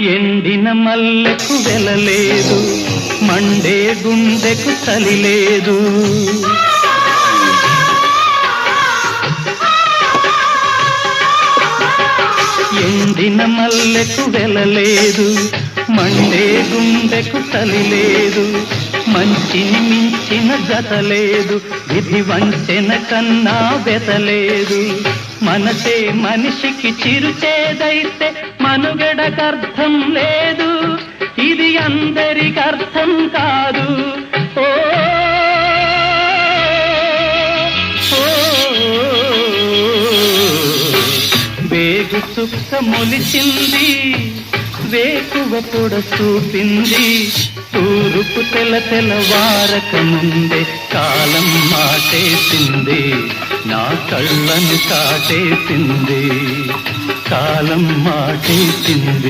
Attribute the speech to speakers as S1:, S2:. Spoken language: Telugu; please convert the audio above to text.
S1: ఎండిన మల్లెకు వెలలేదు, మండే గుండెకు చలి లేదు. ఎండిన మల్లెకు వెలలేదు, మండే గుండెకు చలి లేదు. మంచిని మించిన జత లేదు, విధి వంచెన కన్నా వెతలేదు. మనసే మనిషికి చిరుచేదైతే మనుగడకర్థం లేదు, ఇది అందరికి అర్థం కాదు. ఓ వేగు చుక్క మొలిచింది, వేకువ పొడ చూపింది. తూరుపు తెల్లవారక ముందే కాలం మాటేసింది, నా కళ్ళను కాటేసింది, కాలం మాటేసింది.